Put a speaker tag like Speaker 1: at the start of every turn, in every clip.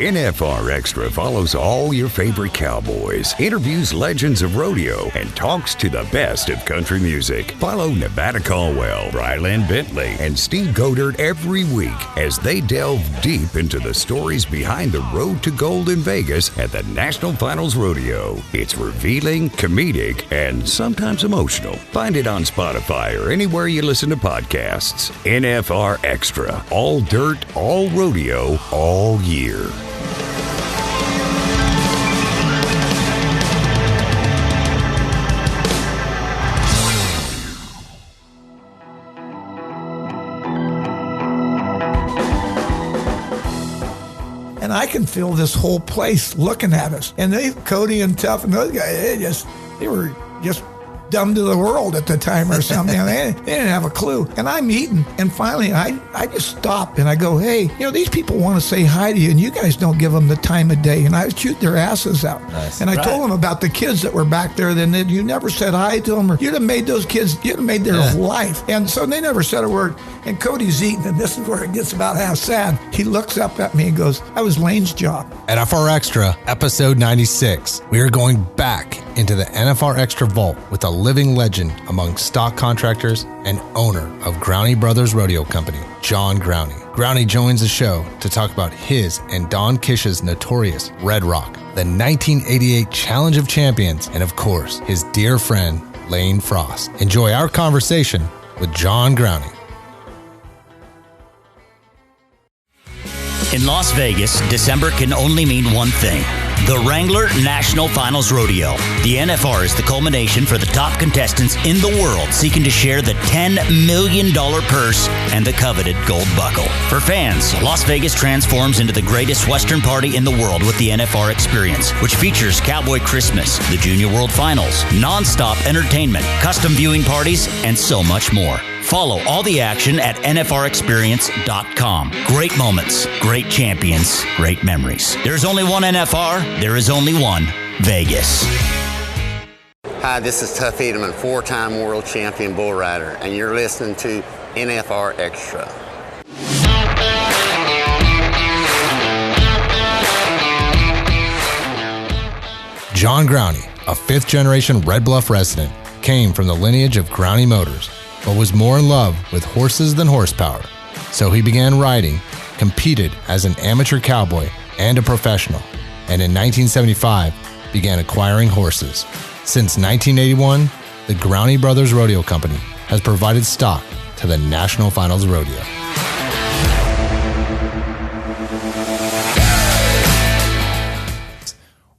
Speaker 1: NFR Extra follows all your favorite cowboys, interviews legends of rodeo, and talks to the best of country music. Follow Nevada Caldwell, Ryland Bentley, and Steve Godert every week as they delve deep into the stories behind the road to gold in Vegas at the National Finals Rodeo. It's revealing, comedic, and sometimes emotional. Find it on Spotify or anywhere you listen to podcasts. NFR Extra. All dirt, all rodeo, all year.
Speaker 2: And I can feel this whole place looking at us. And Cody and Tuff and those guys, they were just dumb to the world at the time or something. They didn't have a clue. And I'm eating. And finally, I just stop and I go, hey, these people want to say hi to you, and you guys don't give them the time of day. And I shoot their asses out. Nice. And I told them about the kids that were back there. Then you never said hi to them, or you'd have made those kids, you'd have made their life. And so they never said a word. And Cody's eating, and this is where it gets about half sad. He looks up at me and goes, "I was Lane's job."
Speaker 3: NFR Extra, episode 96. We are going back into the NFR Extra vault with a living legend among stock contractors and owner of Growney Brothers Rodeo Company, John Growney. Growney joins the show to talk about his and Don Kish's notorious Red Rock, the 1988 Challenge of Champions, and of course, his dear friend, Lane Frost. Enjoy our conversation with John Growney.
Speaker 4: In Las Vegas, December can only mean one thing: the Wrangler National Finals Rodeo. The NFR is the culmination for the top contestants in the world seeking to share the $10 million purse and the coveted gold buckle. For fans, Las Vegas transforms into the greatest Western party in the world with the NFR Experience, which features Cowboy Christmas, the Junior World Finals, non-stop entertainment, custom viewing parties, and so much more. Follow all the action at NFRExperience.com. Great moments, great champions, great memories. There's only one NFR. There is only one Vegas.
Speaker 5: Hi, this is Tuff Edelman, four-time world champion bull rider, and you're listening to NFR Extra.
Speaker 3: John Growney, a fifth-generation Red Bluff resident, came from the lineage of Growney Motors, but was more in love with horses than horsepower. So he began riding, competed as an amateur cowboy and a professional, and in 1975 began acquiring horses. Since 1981, the Growney Brothers Rodeo Company has provided stock to the National Finals Rodeo.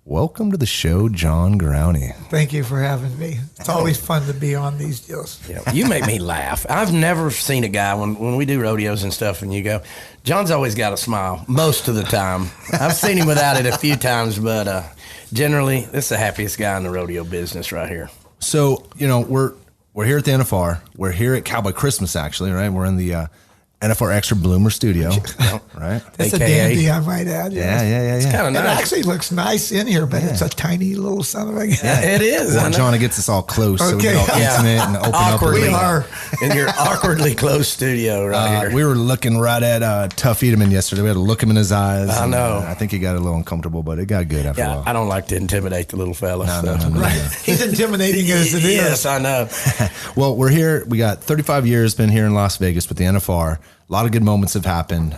Speaker 3: Welcome to the show, John Growney.
Speaker 2: Thank you for having me. It's always fun to be on these deals.
Speaker 6: Yeah, you make me laugh. I've never seen a guy, when we do rodeos and stuff, and you go, John's always got a smile, most of the time. I've seen him without it a few times, but generally, this is the happiest guy in the rodeo business right here.
Speaker 3: So, we're here at the NFR. We're here at Cowboy Christmas, actually, right? We're in the NFR Extra Bloomer Studio, right?
Speaker 2: It's a dandy, I might add.
Speaker 3: Yeah.
Speaker 6: It's kind of nice.
Speaker 2: It actually looks nice in here, but it's a tiny little son of a gun.
Speaker 6: Yeah, it is.
Speaker 3: Well, John, gets us all close, so we get all intimate and open
Speaker 6: awkwardly,
Speaker 3: up.
Speaker 6: In your awkwardly close studio right here.
Speaker 3: We were looking right at Tuff Edelman yesterday. We had to look him in his eyes.
Speaker 6: I know.
Speaker 3: I think he got a little uncomfortable, but it got good after a while.
Speaker 6: I don't like to intimidate the little fella.
Speaker 3: No.
Speaker 2: He's intimidating as it is.
Speaker 6: Yes, I know.
Speaker 3: Well, we're here. We got 35 years been here in Las Vegas with the NFR. A lot of good moments have happened.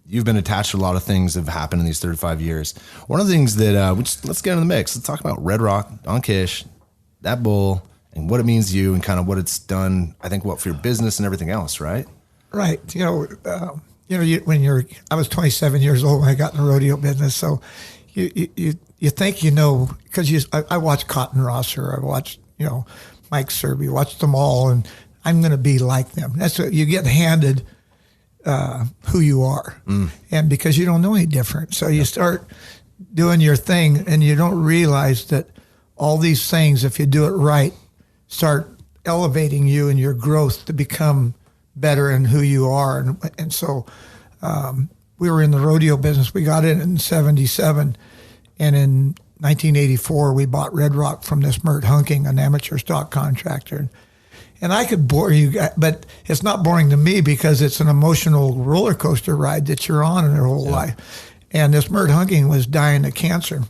Speaker 3: You've been attached to a lot of things that have happened in these 35 years. One of the things that, let's get in the mix. Let's talk about Red Rock, Don Kish, that bull, and what it means to you and kind of what it's done, I think, for your business and everything else, right?
Speaker 2: Right. I was 27 years old when I got in the rodeo business. So you think, because I watched Cotton Rosser, I watched, Mike Serby, watched them all, and I'm going to be like them. That's what you get handed. Who you are, and because you don't know any different. So you start doing your thing and you don't realize that all these things, if you do it right, start elevating you and your growth to become better in who you are. And so we were in the rodeo business. We got in 1977, and in 1984, we bought Red Rock from this Mert Hunking, an amateur stock contractor. And I could bore you guys, but it's not boring to me because it's an emotional roller coaster ride that you're on in your whole life. And this Mert Hunking was dying of cancer.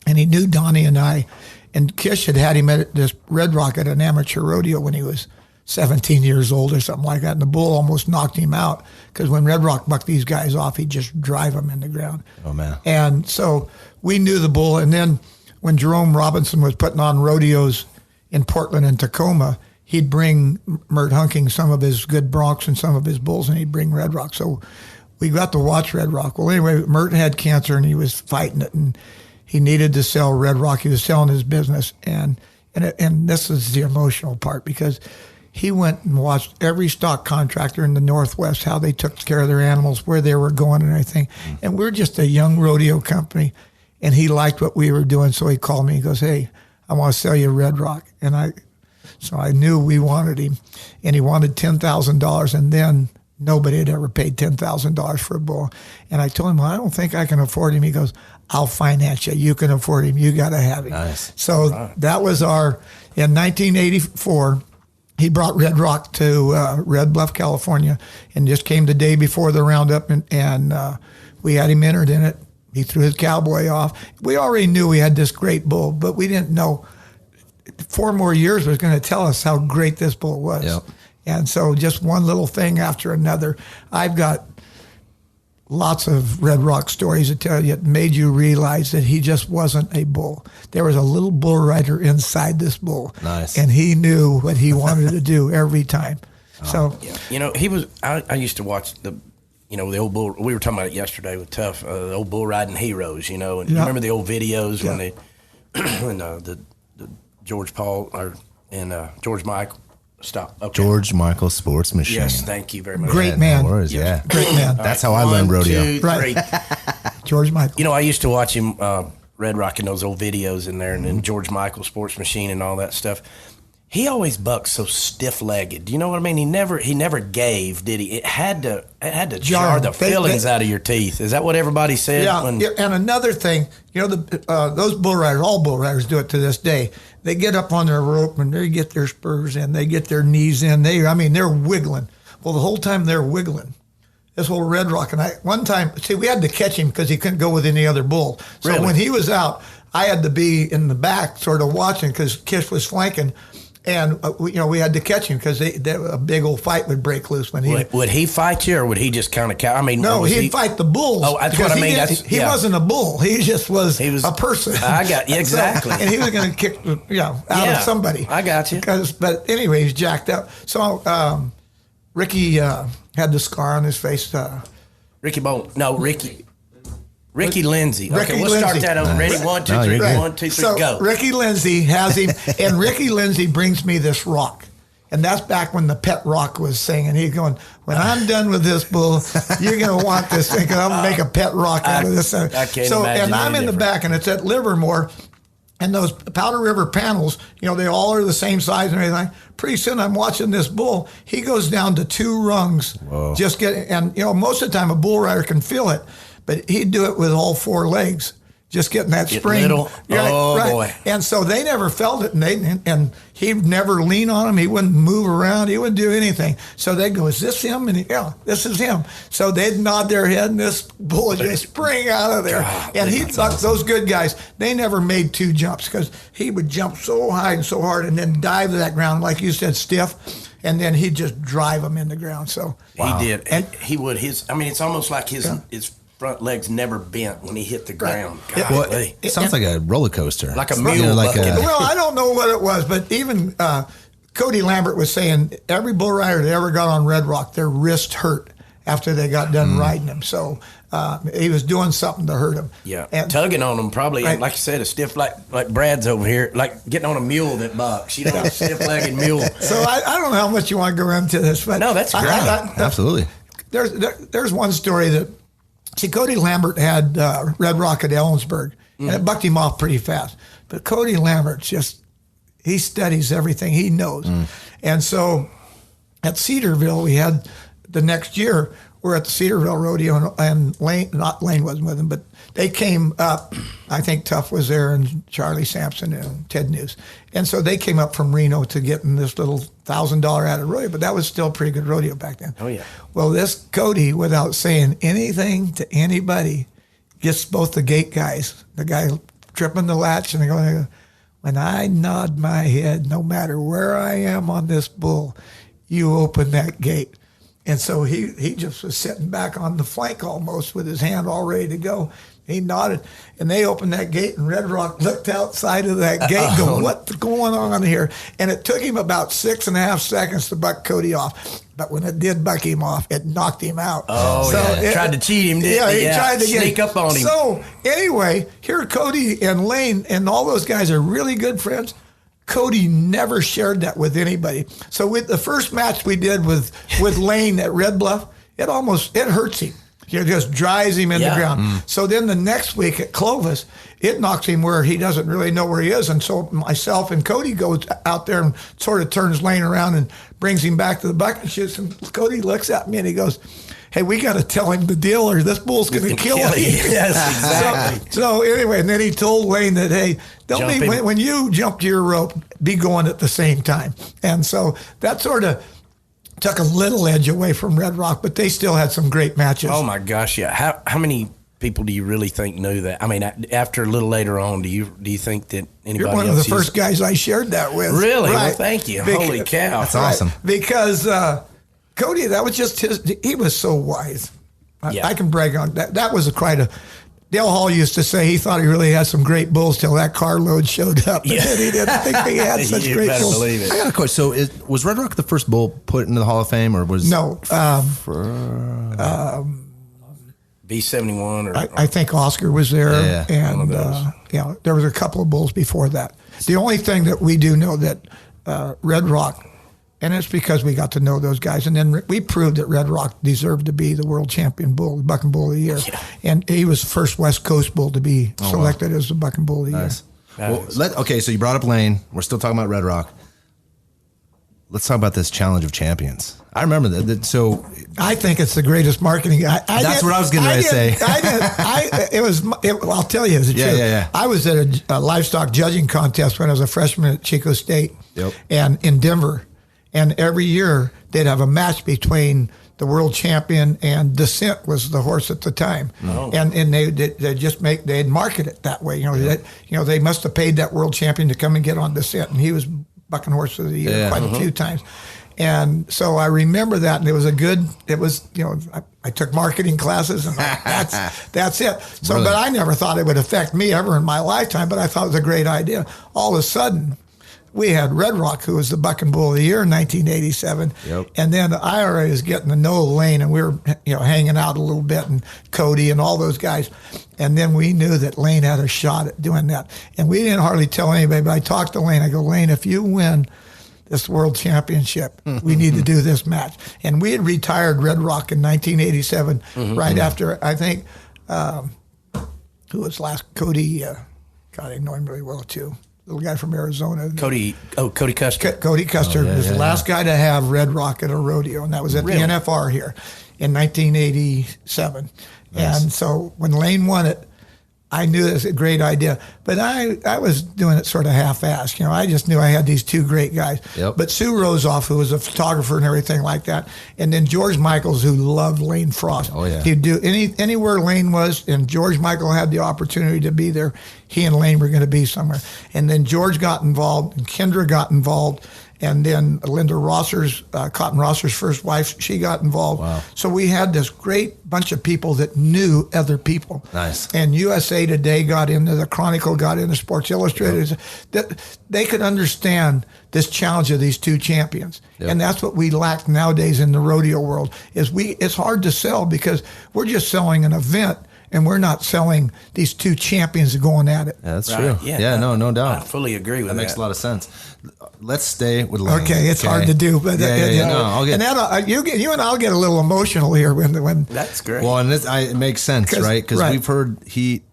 Speaker 2: And he knew Donnie and I. And Kish had him at this Red Rock at an amateur rodeo when he was 17 years old or something like that. And the bull almost knocked him out because when Red Rock bucked these guys off, he'd just drive them in the ground.
Speaker 3: Oh, man.
Speaker 2: And so we knew the bull. And then when Jerome Robinson was putting on rodeos in Portland and Tacoma, he'd bring Mert Hunking some of his good broncs and some of his bulls, and he'd bring Red Rock. So we got to watch Red Rock. Well, anyway, Mert had cancer, and he was fighting it, and he needed to sell Red Rock. He was selling his business, and this is the emotional part because he went and watched every stock contractor in the Northwest, how they took care of their animals, where they were going and everything. And we're just a young rodeo company, and he liked what we were doing, so he called me. He goes, "Hey, I want to sell you Red Rock." So I knew we wanted him, and he wanted $10,000, and then nobody had ever paid $10,000 for a bull. And I told him, "Well, I don't think I can afford him." He goes, "I'll finance you. You can afford him. You got to have him."
Speaker 3: Nice.
Speaker 2: So that was in 1984, he brought Red Rock to Red Bluff, California, and just came the day before the roundup, and we had him entered in it. He threw his cowboy off. We already knew we had this great bull, but we didn't know 4 more years was going to tell us how great this bull was.
Speaker 3: Yep.
Speaker 2: And so just one little thing after another. I've got lots of Red Rock stories to tell you that made you realize that he just wasn't a bull. There was a little bull rider inside this bull.
Speaker 3: Nice.
Speaker 2: And he knew what he wanted to do every time. So,
Speaker 6: yeah. He was. I used to watch the old bull. We were talking about it yesterday with Tough, the old bull riding heroes. And you remember the old videos when they, when the George Paul and George Michael. Stop. Okay.
Speaker 3: George Michael Sports Machine.
Speaker 6: Yes, thank you very much.
Speaker 2: great man.
Speaker 3: No worries, yeah.
Speaker 2: Great man.
Speaker 3: That's how I learned rodeo.
Speaker 6: 1, 2, 3.
Speaker 2: Right. George Michael.
Speaker 6: I used to watch him, Red Rock, in those old videos in there, and then George Michael Sports Machine and all that stuff. He always bucked so stiff-legged. Do you know what I mean? He never gave, did he? It had to jar the fillings out of your teeth. Is that what everybody said?
Speaker 2: Yeah. And another thing, those bull riders, all bull riders do it to this day. They get up on their rope and they get their spurs in, they get their knees in. They're wiggling. Well, the whole time they're wiggling, this old Red Rock, and one time, we had to catch him because he couldn't go with any other bull. So
Speaker 6: Really?
Speaker 2: when he was out, I had to be in the back sort of watching because Kish was flanking. And, we had to catch him because a big old fight would break loose when he...
Speaker 6: Would he fight you, or would he just kind of...
Speaker 2: No, he'd fight the bulls.
Speaker 6: Oh, that's what I mean.
Speaker 2: He wasn't a bull. He just was a person.
Speaker 6: I got you, exactly.
Speaker 2: And he was going to kick, out of somebody.
Speaker 6: I got you.
Speaker 2: But anyway, he's jacked up. So Ricky had the scar on his face.
Speaker 6: Ricky Bolt. No, Ricky Lindsay.
Speaker 2: Ricky
Speaker 6: Okay, we'll
Speaker 2: Lindsay.
Speaker 6: start that over. Ready? 1, 2, 3.
Speaker 2: Right.
Speaker 6: 1, 2, 3,
Speaker 2: so
Speaker 6: go.
Speaker 2: Ricky Lindsay has him, and Ricky Lindsay brings me this rock. And that's back when the pet rock was singing. He's going, "When I'm done with this bull, you're going to want this thing, 'cause I'm going to make a pet rock out of this."
Speaker 6: I can't imagine
Speaker 2: and I'm in the
Speaker 6: different.
Speaker 2: back, and it's at Livermore. And those Powder River panels, they all are the same size and everything. Pretty soon I'm watching this bull. He goes down to 2 rungs.
Speaker 3: Whoa.
Speaker 2: And most of the time a bull rider can feel it, but he'd do it with all 4 legs, just getting that spring.
Speaker 6: Little.
Speaker 2: Right.
Speaker 6: Boy.
Speaker 2: And so they never felt it, and he'd never lean on him. He wouldn't move around. He wouldn't do anything. So they'd go, "Is this him?" And this is him. So they'd nod their head, and this bull would just spring out of there. And he thought those good guys, they never made 2 jumps because he would jump so high and so hard and then dive to that ground, like you said, stiff. And then he'd just drive them in the ground. So
Speaker 6: He did. And he would. It's almost like his front legs never bent when he hit the ground.
Speaker 2: Yeah.
Speaker 3: Well,
Speaker 6: Golly.
Speaker 3: it sounds like a roller coaster.
Speaker 6: Like a mule bucket.
Speaker 2: Well, I don't know what it was, but even Cody Lambert was saying every bull rider that ever got on Red Rock, their wrist hurt after they got done riding him. So he was doing something to hurt him.
Speaker 6: Yeah,
Speaker 2: and
Speaker 6: tugging on them probably,
Speaker 2: Right.
Speaker 6: like you said, a stiff like Brad's over here, like getting on a mule that bucks. A stiff-legged mule.
Speaker 2: So I don't know how much you want to go into this, but
Speaker 6: No, that's great.
Speaker 3: Absolutely.
Speaker 2: There's one story that, Cody Lambert had Red Rock at Ellensburg, and it bucked him off pretty fast. But Cody Lambert he studies everything. He knows. And so at Cedarville, we had the next year, we're at the Cedarville Rodeo, and Lane wasn't with him, but they came up. I think Tough was there, and Charlie Sampson and Ted News. And so they came up from Reno to get in this little $1,000 out of rodeo, but that was still a pretty good rodeo back then.
Speaker 6: Oh, yeah.
Speaker 2: Well, this Cody, without saying anything to anybody, gets both the gate guys, the guy tripping the latch, and they go, when I nod my head, no matter where I am on this bull, you open that gate. And so he just was sitting back on the flank almost with his hand all ready to go. He nodded, and they opened that gate, and Red Rock looked outside of that gate going, what's going on here? And it took him about 6.5 seconds to buck Cody off. But when it did buck him off, it knocked him out.
Speaker 6: Oh, so yeah. Tried to cheat him, didn't he?
Speaker 2: He tried to
Speaker 6: sneak up on him.
Speaker 2: So anyway, here Cody and Lane and all those guys are really good friends. Cody never shared that with anybody. So with the first match we did with Lane at Red Bluff, it hurts him. It just drives him in the ground. So then the next week at Clovis, it knocks him where he doesn't really know where he is. And so myself and Cody goes out there and sort of turns Lane around and brings him back to the bucket chutes. And Cody looks at me and he goes, hey, we got to tell him the deal or this bull's going to kill him.
Speaker 6: Yes, exactly.
Speaker 2: So anyway, and then he told Lane that, hey, when you jump to your rope, be going at the same time. And so that sort of took a little edge away from Red Rock, but they still had some great matches.
Speaker 6: Oh, my gosh, yeah. How many people do you really think knew that? I mean, after a little later on, do you think that anybody else?
Speaker 2: You're one of the first guys I shared that with.
Speaker 6: Really?
Speaker 2: Right.
Speaker 6: Well, thank you. Holy cow.
Speaker 3: That's awesome.
Speaker 2: Because Cody, that was just he was so wise. I can brag on that. That was quite a... Dale Hall used to say he thought he really had some great bulls till that carload showed up. And then he didn't think he had such
Speaker 6: you
Speaker 2: great
Speaker 6: better
Speaker 2: bulls.
Speaker 6: believe it.
Speaker 3: I got a question. So was Red Rock the first bull put into the Hall of Fame, or was
Speaker 2: no?
Speaker 6: B-71 or
Speaker 2: I think Oscar was there,
Speaker 3: Yeah.
Speaker 2: and there was a couple of bulls before that. The only thing that we do know that Red Rock, and it's because we got to know those guys, and then we proved that Red Rock deserved to be the world champion bull, the bucking bull of the year, and he was the first West Coast bull to be selected as the bucking bull of the year.
Speaker 3: Well, okay, so you brought up Lane. We're still talking about Red Rock. Let's talk about this Challenge of Champions. I remember that. So
Speaker 2: I think it's the greatest marketing.
Speaker 3: That's what I was going to say.
Speaker 2: I'll tell you, it's true.
Speaker 3: Yeah.
Speaker 2: I was at a livestock judging contest when I was a freshman at Chico State,
Speaker 3: Yep.
Speaker 2: and in Denver. And every year they'd have a match between the world champion and Descent was the horse at the time.
Speaker 6: Oh.
Speaker 2: And they'd market it that way. They must have paid that world champion to come and get on Descent, and he was bucking horse of the year quite a few times. And so I remember that, and I took marketing classes, and that's it. So,
Speaker 3: Really?
Speaker 2: but I never thought it would affect me ever in my lifetime, but I thought it was a great idea. All of a sudden, we had Red Rock, who was the bucking bull of the year in 1987.
Speaker 3: Yep.
Speaker 2: And then the IRA was getting to know Lane, and we were hanging out a little bit, and Cody and all those guys. And then we knew that Lane had a shot at doing that. And we didn't hardly tell anybody, but I talked to Lane. I go, Lane, if you win this world championship, we need to do this match. And we had retired Red Rock in 1987, right after, I think, who was last? Cody, God, I know him really well too. Little guy from Arizona.
Speaker 6: Cody Custer.
Speaker 2: Cody Custer was the last guy to have Red Rock at a rodeo, and that was at the NFR here in 1987. Nice. And so when Lane won it, I knew it was a great idea, but I was doing it sort of half-assed. I just knew I had these two great guys.
Speaker 3: Yep.
Speaker 2: But Sue Rosoff, who was a photographer and everything like that, and then George Michaels, who loved Lane Frost.
Speaker 3: Oh, yeah.
Speaker 2: He'd do anywhere Lane was, and George Michael had the opportunity to be there. He and Lane were going to be somewhere. And then George got involved, and Kendra got involved, and then Linda Rosser's, Cotton Rosser's first wife, she got involved.
Speaker 3: Wow.
Speaker 2: So we had this great bunch of people that knew other people.
Speaker 3: Nice.
Speaker 2: And USA Today got into, the Chronicle got into, Sports Illustrated. Yep. That they could understand this challenge of these two champions. Yep. And that's what we lack nowadays in the rodeo world, is it's hard to sell because we're just selling an event, and we're not selling these two champions going at it.
Speaker 3: Yeah, that's true. Yeah, no doubt.
Speaker 6: I fully agree with that.
Speaker 3: That makes a lot of sense. Let's stay with Lane.
Speaker 2: Okay, it's hard to do, but
Speaker 3: I'll get.
Speaker 2: And you and I'll get a little emotional here when
Speaker 6: that's great.
Speaker 3: Well, and it makes sense, right? Because
Speaker 2: right.
Speaker 3: we've heard is he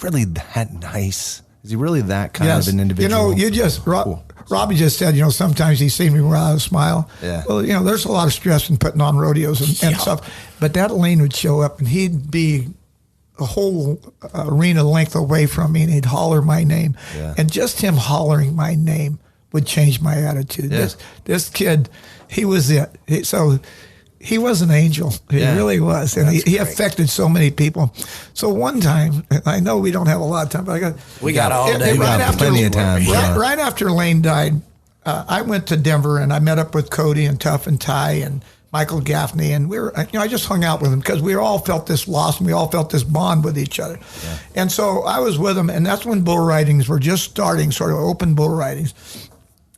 Speaker 3: really that nice? Is he really that kind of an individual?
Speaker 2: Robbie just said, sometimes he sees me without a smile.
Speaker 3: Yeah.
Speaker 2: Well, there's a lot of stress in putting on rodeos and stuff, but that Lane would show up and he'd be a whole arena length away from me, and he'd holler my name. Yeah. And just him hollering my name would change my attitude.
Speaker 3: Yeah.
Speaker 2: This kid, he was it. So he was an angel. He really was. And he affected so many people. So one time, I know we don't have a lot of time, but
Speaker 6: we got all day.
Speaker 3: Plenty of time.
Speaker 2: Right after Lane died, I went to Denver and I met up with Cody and Tuff and Ty and Michael Gaffney, and I just hung out with them because we all felt this loss and we all felt this bond with each other. Yeah. And so I was with them, and that's when bull ridings were just starting, sort of open bull ridings.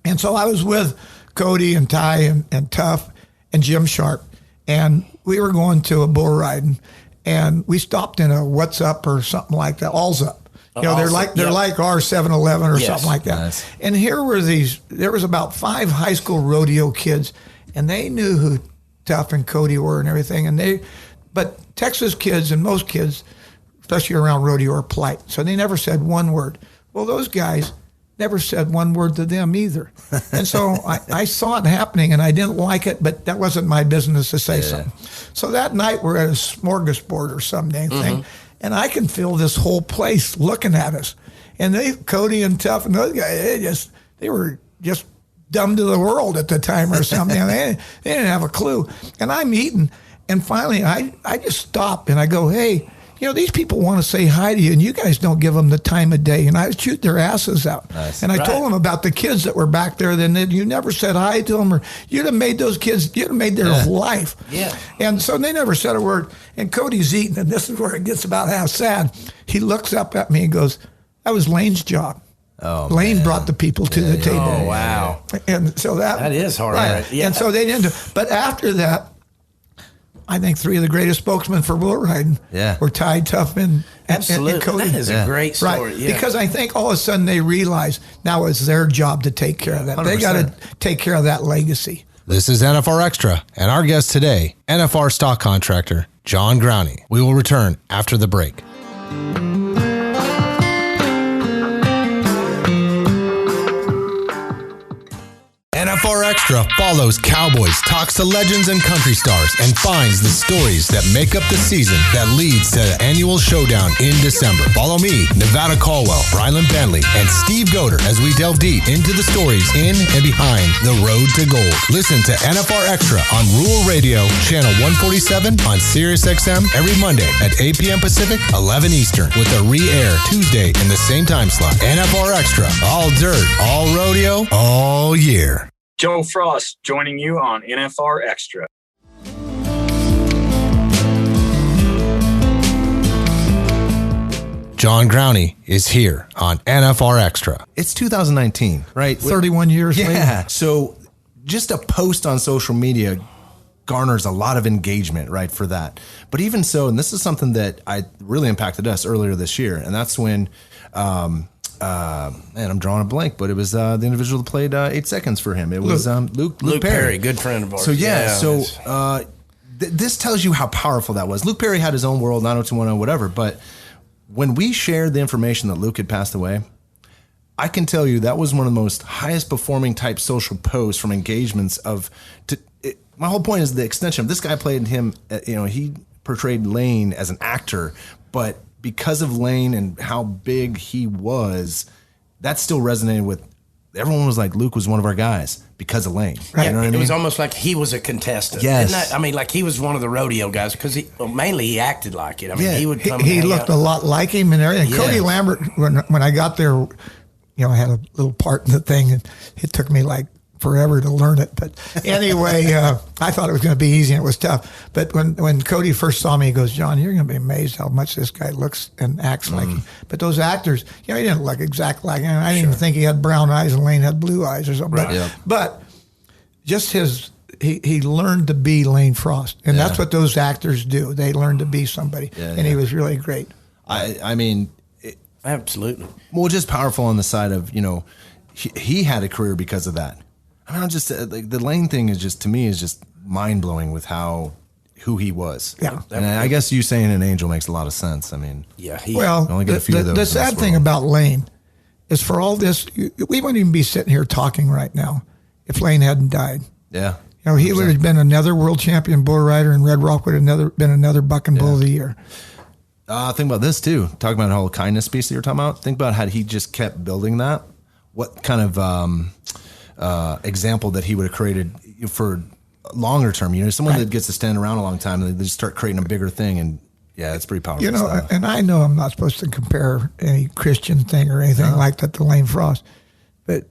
Speaker 2: And so I was with Cody and Ty and Tuff and Jim Sharp, and we were going to a bull riding, and we stopped in a What's Up or something like that, All's Up. They're like our 7-Eleven or something like that. Nice. And there was about 5 high school rodeo kids, and they knew who Tuff and Cody were and everything. But Texas kids and most kids, especially around rodeo, are polite. So they never said one word. Well, those guys never said one word to them either. And so I saw it happening and I didn't like it, but that wasn't my business to say something. So that night we're at a smorgasbord or some damn thing. And I can feel this whole place looking at us. And Cody and Tuff and those guys, they were just dumb to the world at the time or something. They didn't have a clue. And I'm eating, and finally I just stop and I go, hey, these people want to say hi to you, and you guys don't give them the time of day. And I shoot their asses out. Nice. And I told them about the kids that were back there. Then you never said hi to them, or you'd have made those kids, you'd have made their life. Yeah. And so they never said a word. And Cody's eating, and this is where it gets about half sad. He looks up at me and goes, that was Lane's job. Oh, Lane brought the people to the table.
Speaker 6: Oh, wow.
Speaker 2: And so that is hard. Right? Yeah. And so they didn't but after that, I think 3 of the greatest spokesmen for bull riding were Ty, Tuff, and Cody.
Speaker 6: That is a great story.
Speaker 2: Right. Yeah. Because I think all of a sudden they realize now it's their job to take care of that. 100%. They got to take care of that legacy.
Speaker 3: This is NFR Extra, and our guest today, NFR stock contractor, John Growney. We will return after the break. NFR Extra follows cowboys, talks to legends and country stars, and finds the stories that make up the season that leads to the annual showdown in December. Follow me, Nevada Caldwell, Ryland Bentley, and Steve Goder as we delve deep into the stories in and behind the road to gold. Listen to NFR Extra on Rural Radio, channel 147 on Sirius XM every Monday at 8 p.m. Pacific, 11 Eastern, with a re-air Tuesday in the same time slot. NFR Extra, all dirt, all rodeo, all year.
Speaker 7: Joe Frost joining you on NFR Extra.
Speaker 3: John Growney is here on NFR Extra.
Speaker 8: It's 2019, right?
Speaker 2: 31 years later.
Speaker 8: Yeah. So just a post on social media garners a lot of engagement, right, for that. But even so, and this is something that really impacted us earlier this year, and that's when man, I'm drawing a blank, but it was the individual that played 8 seconds for him. It was Luke Perry,
Speaker 6: good friend of ours.
Speaker 8: So this tells you how powerful that was. Luke Perry had his own world, 90210, whatever. But when we shared the information that Luke had passed away, I can tell you that was one of the most highest performing type social posts from engagements my whole point is the extension of this guy played him. He portrayed Lane as an actor, but because of Lane and how big he was, that still resonated with everyone. Was like, Luke was one of our guys because of Lane.
Speaker 6: Right. You know what I mean? It was almost like he was a contestant.
Speaker 8: Yes.
Speaker 6: Like he was one of the rodeo guys because mainly he acted like it. I mean, he would come.
Speaker 2: He looked a lot like him and everything. Yeah. Cody Lambert, when I got there, I had a little part in the thing, and it took me like forever to learn it. But anyway, I thought it was going to be easy, and it was tough. But when Cody first saw me, he goes, John, you're going to be amazed how much this guy looks and acts like him. But those actors, he didn't look exactly like him. I didn't even think he had brown eyes and Lane had blue eyes or something. Right. But just he learned to be Lane Frost. And that's what those actors do. They learn to be somebody. And he was really great.
Speaker 8: I mean,
Speaker 6: absolutely.
Speaker 8: Well, just powerful on the side of, he had a career because of that. I mean, the Lane thing is just, to me, is just mind blowing with who he was. Yeah. And I guess you saying an angel makes a lot of sense. I mean,
Speaker 2: only get a few of those. The sad thing about Lane is, for all this, we wouldn't even be sitting here talking right now if Lane hadn't died.
Speaker 8: Yeah.
Speaker 2: He would have been another world champion bull rider, and Red Rock would have been another buck and bull of the year.
Speaker 8: Think about this too. Talking about the whole kindness piece that you're talking about. Think about how he just kept building that. What kind of example that he would have created for longer term. Someone that gets to stand around a long time, and they just start creating a bigger thing, and yeah, it's pretty powerful.
Speaker 2: And I know I'm not supposed to compare any Christian thing or anything like that to Lane Frost, but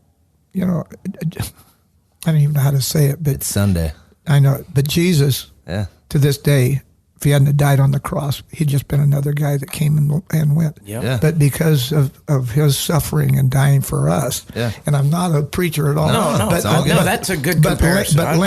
Speaker 2: I don't even know how to say it. But
Speaker 8: it's Sunday.
Speaker 2: I know, but Jesus, to this day, if he hadn't died on the cross, he'd just been another guy that came and went.
Speaker 6: Yeah.
Speaker 2: But because of his suffering and dying for us, and I'm not a preacher at all.
Speaker 6: No, that's a good comparison.
Speaker 2: But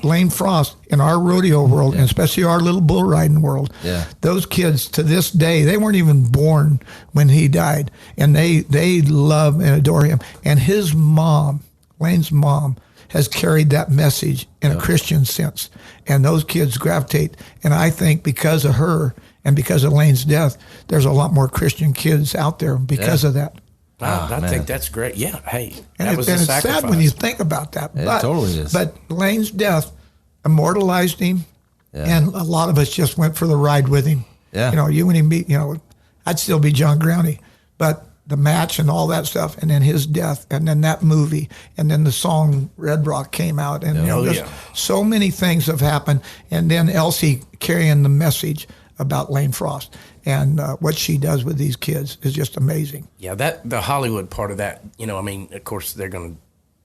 Speaker 2: Lane Frost, in our rodeo world, and especially our little bull riding world, those kids to this day, they weren't even born when he died, and they love and adore him. And his mom, Lane's mom, has carried that message in a Christian sense. And those kids gravitate. And I think because of her and because of Lane's death, there's a lot more Christian kids out there because of that.
Speaker 6: Wow, I think that's great. Yeah, hey,
Speaker 2: and
Speaker 6: that was a
Speaker 2: it's
Speaker 6: sacrifice.
Speaker 2: sad when you think about that.
Speaker 8: It totally is.
Speaker 2: But Lane's death immortalized him, and a lot of us just went for the ride with him.
Speaker 8: Yeah.
Speaker 2: You wouldn't be, I'd still be John Growney. But the match and all that stuff, and then his death, and then that movie, and then the song Red Rock came out, and so many things have happened, and then Elsie carrying the message about Lane Frost and what she does with these kids is just amazing.
Speaker 6: Yeah, the Hollywood part of that, of course they're going to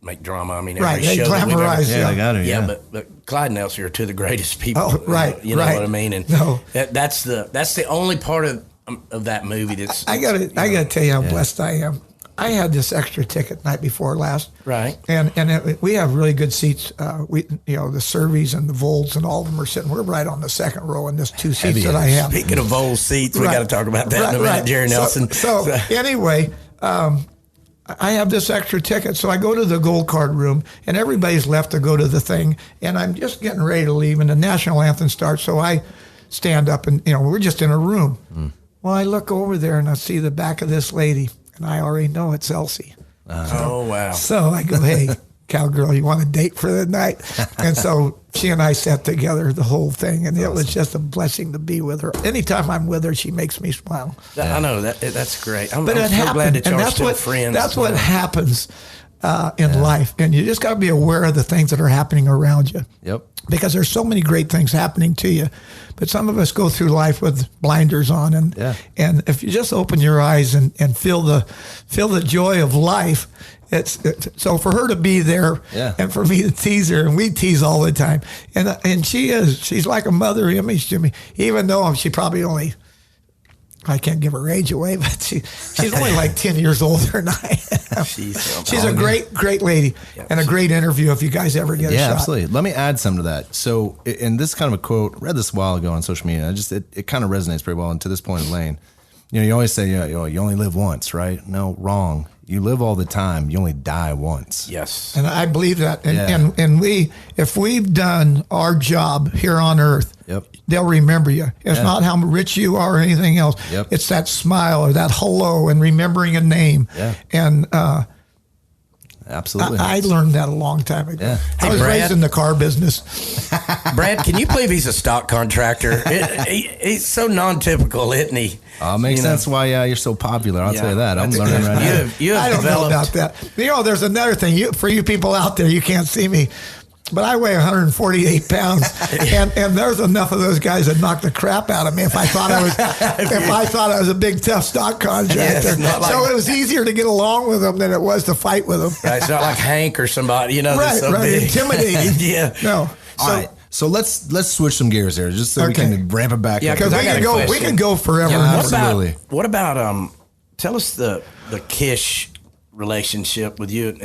Speaker 6: make drama. Every
Speaker 2: they
Speaker 6: show that we've
Speaker 2: glamorize.
Speaker 8: They got to.
Speaker 6: Yeah, but Clyde and Elsie are two of the greatest people.
Speaker 2: Oh, right,
Speaker 6: you know what I mean? And that's the only part of that movie that's.
Speaker 2: I gotta tell you how blessed I am. I had this extra ticket night before last,
Speaker 6: right?
Speaker 2: And we have really good seats. The Surveys and the Volts and all of them are sitting. We're right on the second row in this two seats that I have.
Speaker 6: Speaking of Vol seats, we got to talk about that in a minute, Jerry Nelson.
Speaker 2: So anyway, I have this extra ticket, so I go to the gold card room, and everybody's left to go to the thing, and I'm just getting ready to leave, and the national anthem starts. So I stand up, and we're just in a room. Well, I look over there and I see the back of this lady, and I already know it's Elsie.
Speaker 6: Oh, wow.
Speaker 2: So I go, hey, cowgirl, you want a date for the night? And so she and I sat together the whole thing, and it was just a blessing to be with her. Anytime I'm with her, she makes me smile.
Speaker 6: I know, that's great. I'm
Speaker 2: so
Speaker 6: glad that y'all are still friends.
Speaker 2: That's what happens in life, and you just got to be aware of the things that are happening around you.
Speaker 8: Yep.
Speaker 2: Because there's so many great things happening to you, but some of us go through life with blinders on, and if you just open your eyes and feel the joy of life, so for her to be there and for me to tease her, and we tease all the time, and she's like a mother image to me, even though she probably only. I can't give her age away, but she's only like 10 years older than I am. She's a great lady and a great interview if you guys ever get a shot.
Speaker 8: Yeah, absolutely. Let me add something to that. So, and this is kind of a quote, I read this a while ago on social media. It kind of resonates pretty well. And to this point in Lane, you always say, you only live once, right? No, wrong. You live all the time. You only die once.
Speaker 6: Yes.
Speaker 2: And I believe that. And if we've done our job here on earth, they'll remember you. It's not how rich you are or anything else. It's that smile or that hello and remembering a name. And
Speaker 8: absolutely.
Speaker 2: I learned that a long time ago.
Speaker 8: Yeah.
Speaker 2: I was raised in the car business.
Speaker 6: Brad, can you believe he's a stock contractor? He's so non-typical, isn't he?
Speaker 8: Makes sense why you're so popular. I'll tell you that. I'm learning right now.
Speaker 2: I don't know about that. There's another thing. For you people out there, you can't see me, but I weigh 148 pounds, and there's enough of those guys that knock the crap out of me if I thought I was a big tough stock contractor. So it was easier to get along with them than it was to fight with them.
Speaker 6: Right, it's not like Hank or somebody,
Speaker 2: right,
Speaker 6: big.
Speaker 2: Intimidating. No.
Speaker 8: All right. So let's switch some gears there, just so we can ramp it back.
Speaker 2: Yeah, because we can go forever.
Speaker 8: Yeah, absolutely.
Speaker 6: What about tell us the Kish relationship with you?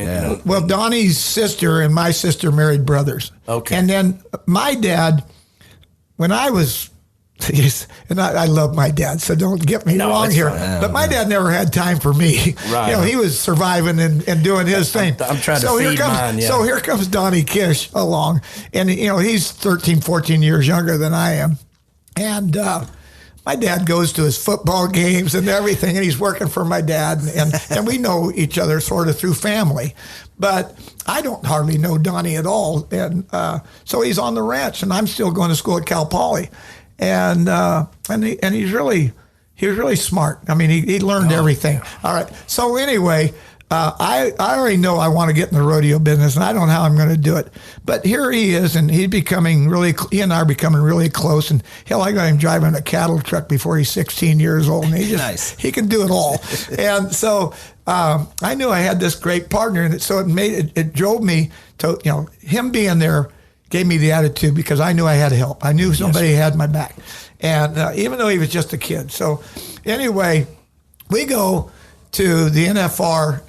Speaker 2: Well, Donnie's sister and my sister married brothers.
Speaker 6: Okay.
Speaker 2: And then my dad, when I was, and I love my dad, so don't get me wrong here, but my dad never had time for me.
Speaker 6: Right.
Speaker 2: He was surviving and doing his thing.
Speaker 6: I'm trying to feed mine.
Speaker 2: So here comes Donnie Kish along, and he's 13, 14 years younger than I am. And my dad goes to his football games and everything, and he's working for my dad, and we know each other sort of through family. But I don't hardly know Donnie at all. And so he's on the ranch, and I'm still going to school at Cal Poly. And he's really smart. I mean, he learned everything. All right. So anyway, I already know I want to get in the rodeo business, and I don't know how I'm going to do it. But here he is, and he and I are becoming really close. And hell, I got him driving a cattle truck before he's 16 years old, and he can do it all. And so I knew I had this great partner, and so it drove me to, him being there gave me the attitude because I knew I had help. I knew somebody had my back, and even though he was just a kid. So anyway, we go to the NFR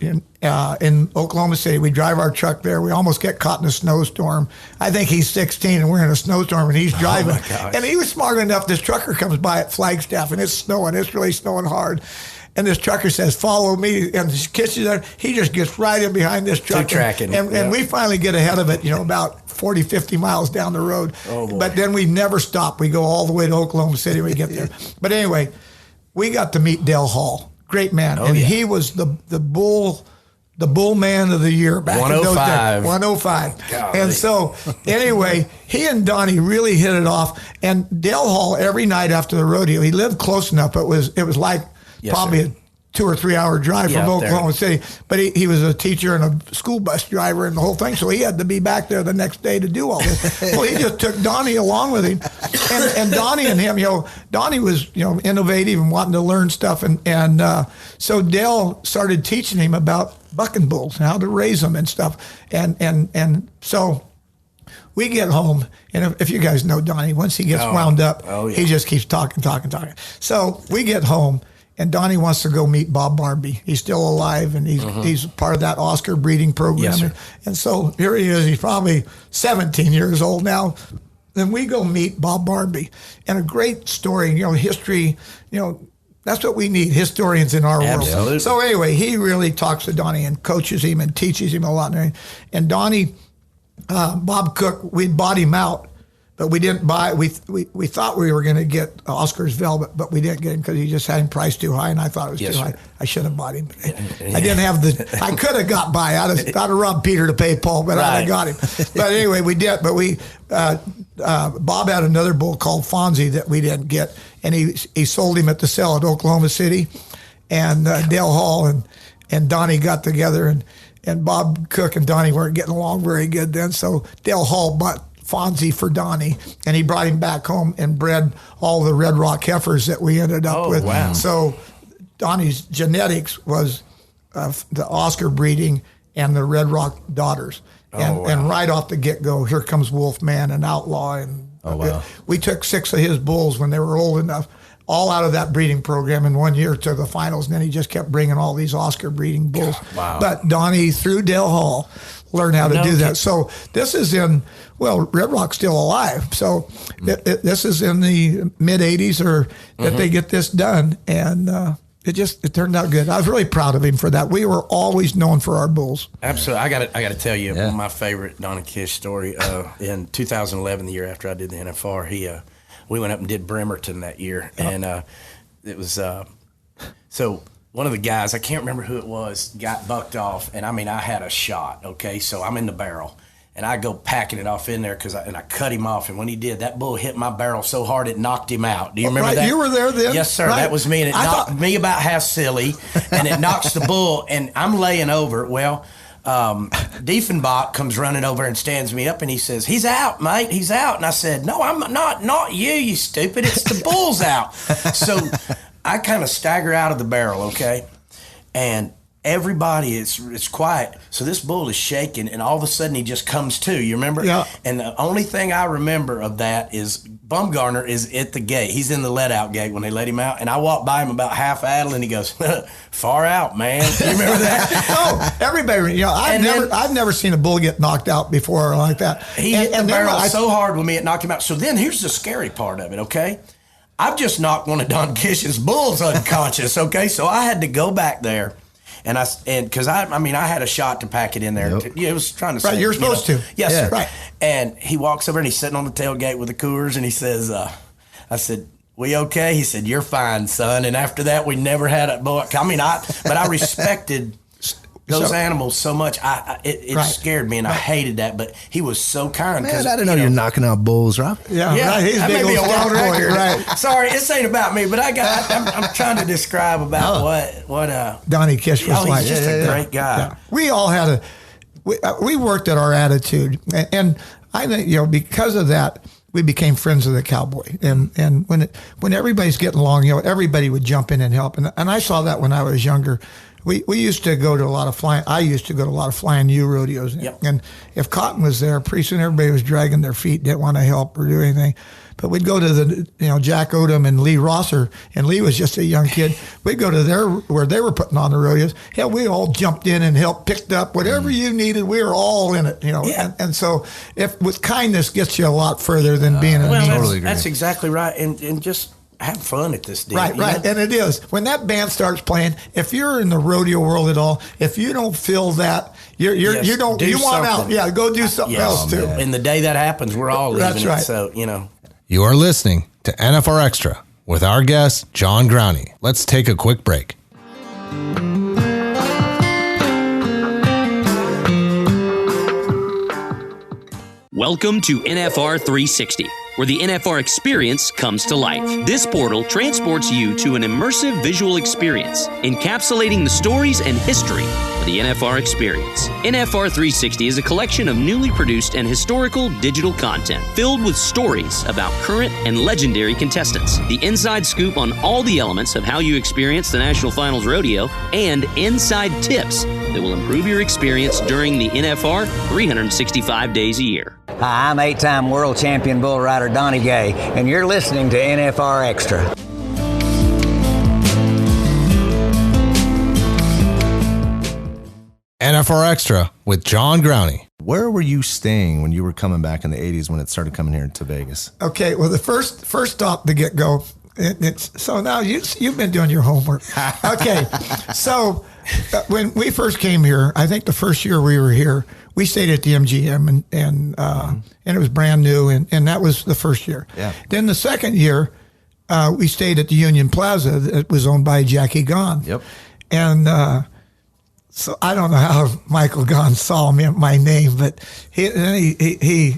Speaker 2: in Oklahoma City. We drive our truck there. We almost get caught in a snowstorm. I think he's 16 and we're in a snowstorm and he's driving. And he was smart enough. This trucker comes by at Flagstaff and it's snowing. It's really snowing hard. And this trucker says, "Follow me," and Kish is there. He just gets right in behind this truck. And we finally get ahead of it, about 40, 50 miles down the road. Oh, boy. But then we never stop. We go all the way to Oklahoma City when we get there. But anyway, we got to meet Dale Hall. Great man. He was the bull man of the year back 105. In those days. 105. Golly. And so anyway, he and Donnie really hit it off. And Dale Hall, every night after the rodeo, he lived close enough. It was like probably a 2 or 3 hour drive from Oklahoma City. But he was a teacher and a school bus driver and the whole thing. So he had to be back there the next day to do all this. Well, he just took Donnie along with him. And Donnie and him, Donnie was, innovative and wanting to learn stuff. And so Dale started teaching him about bucking bulls and how to raise them and stuff. And so we get home, and if you guys know Donnie, once he gets wound up, he just keeps talking. So we get home. And Donnie wants to go meet Bob Barnby. He's still alive, and he's part of that Oscar breeding program. Yes, and so here he is. He's probably 17 years old now. Then we go meet Bob Barnby. And a great story, history, that's what we need, historians in our world. So anyway, he really talks to Donnie and coaches him and teaches him a lot. And Donnie, Bob Cook, we bought him out. But we didn't buy. We thought we were going to get Oscar's Velvet, but we didn't get him because he just had him priced too high, and I thought it was too high. I should have bought him. I didn't have I could have got by. I'd have robbed Peter to pay Paul, but I'd have got him. But anyway, we did. But Bob had another bull called Fonzie that we didn't get, and he sold him at the sale at Oklahoma City, and Dale Hall and Donnie got together, and Bob Cook and Donnie weren't getting along very good then, so Dale Hall bought Fonzie for Donnie, and he brought him back home and bred all the Red Rock heifers that we ended up with. Wow. So Donnie's genetics was the Oscar breeding and the Red Rock daughters. And right off the get-go, here comes Wolfman and Outlaw. And we took 6 of his bulls when they were old enough, all out of that breeding program in 1 year to the finals. And then he just kept bringing all these Oscar breeding bulls. Wow. But Donnie, through Dale Hall, learned how to do that. So this is Red Rock's still alive. So this is in the mid 80s that they get this done. And it turned out good. I was really proud of him for that. We were always known for our bulls.
Speaker 6: Absolutely. I got to tell you one of my favorite Don Kish story. In 2011, the year after I did the NFR, we went up and did Bremerton that year. And it was so one of the guys, I can't remember who it was, got bucked off, and I had a shot, okay? So I'm in the barrel, and I go packing it off in there, and I cut him off, and when he did, that bull hit my barrel so hard it knocked him out. Do you remember that?
Speaker 2: You were there then?
Speaker 6: Yes, sir. Right. That was me, and it knocked me about half silly, and it knocks the bull, and I'm laying over. Well, Diefenbach comes running over and stands me up, and he says, "He's out, mate. He's out." And I said, "No, I'm not you stupid. It's the bull's out." So I kind of stagger out of the barrel, okay? And everybody, it's quiet. So this bull is shaking, and all of a sudden he just comes to. You remember? Yeah. And the only thing I remember of that is Bumgarner is at the gate. He's in the let-out gate when they let him out. And I walked by him about half-addled, and he goes, "Far out, man." You remember that?
Speaker 2: Everybody. I've never seen a bull get knocked out before like that.
Speaker 6: He hit the barrel so hard with me, it knocked him out. So then here's the scary part of it, okay? I've just knocked one of Don Kish's bulls unconscious, okay? So I had to go back there, and because I had a shot to pack it in there. Yep. It was trying to say.
Speaker 2: Right, you're supposed to.
Speaker 6: Yes, sir. Right. And he walks over, and he's sitting on the tailgate with the Coors, and he says, I said, "We okay?" He said, "You're fine, son." And after that, we never had a bull. But I respected those animals so much. It scared me, and I hated that. But he was so kind.
Speaker 8: Man, I didn't know you're knocking out bulls, Rob.
Speaker 2: Yeah,
Speaker 6: right.
Speaker 2: He's
Speaker 6: that
Speaker 2: big
Speaker 6: may be a
Speaker 2: old
Speaker 6: world
Speaker 2: cowboy,
Speaker 6: record.
Speaker 2: right?
Speaker 6: Sorry, this ain't about me, but I'm trying to describe about what
Speaker 2: Donnie Kish was like.
Speaker 6: He's just a great guy.
Speaker 2: Yeah. We all had we worked at our attitude, and I think because of that, we became friends of the cowboy. And when everybody's getting along, everybody would jump in and help. And I saw that when I was younger. We used to go to a lot of flying. I used to go to a lot of flying U rodeos.
Speaker 6: Yep.
Speaker 2: And if Cotton was there, pretty soon everybody was dragging their feet, didn't want to help or do anything. But we'd go to the, Jack Odom and Lee Rosser, and Lee was just a young kid. We'd go to where they were putting on the rodeos. Hell, we all jumped in and helped, picked up whatever you needed. We were all in it,
Speaker 6: Yeah.
Speaker 2: And so if with kindness gets you a lot further than being a mean.
Speaker 8: Totally agree.
Speaker 6: That's exactly right. And just have fun at this deal.
Speaker 2: Right. And it is. When that band starts playing, if you're in the rodeo world at all, if you don't feel that, you want out. Yeah, go do something else too.
Speaker 6: And the day that happens, we're all leaving.
Speaker 2: That's right.
Speaker 6: So,
Speaker 3: You are listening to NFR Extra with our guest, John Growney. Let's take a quick break.
Speaker 9: Welcome to NFR 360, where the NFR Experience comes to life. This portal transports you to an immersive visual experience, encapsulating the stories and history of the NFR Experience. NFR 360 is a collection of newly produced and historical digital content filled with stories about current and legendary contestants, the inside scoop on all the elements of how you experience the National Finals Rodeo, and inside tips that will improve your experience during the NFR 365 days a year.
Speaker 10: Hi, I'm 8-time world champion bull rider Donnie Gay, and you're listening to NFR Extra.
Speaker 3: NFR Extra with John Growney.
Speaker 8: Where were you staying when you were coming back in the 80s when it started coming here to Vegas?
Speaker 2: Okay, well, the first stop to get go. So now you've been doing your homework. Okay, so when we first came here, I think the first year we were here, we stayed at the MGM and it was brand new, and that was the first year.
Speaker 8: Yeah.
Speaker 2: Then the second year, we stayed at the Union Plaza that was owned by Jackie Gahn.
Speaker 8: Yep.
Speaker 2: And so I don't know how Michael Gahn saw my name, but he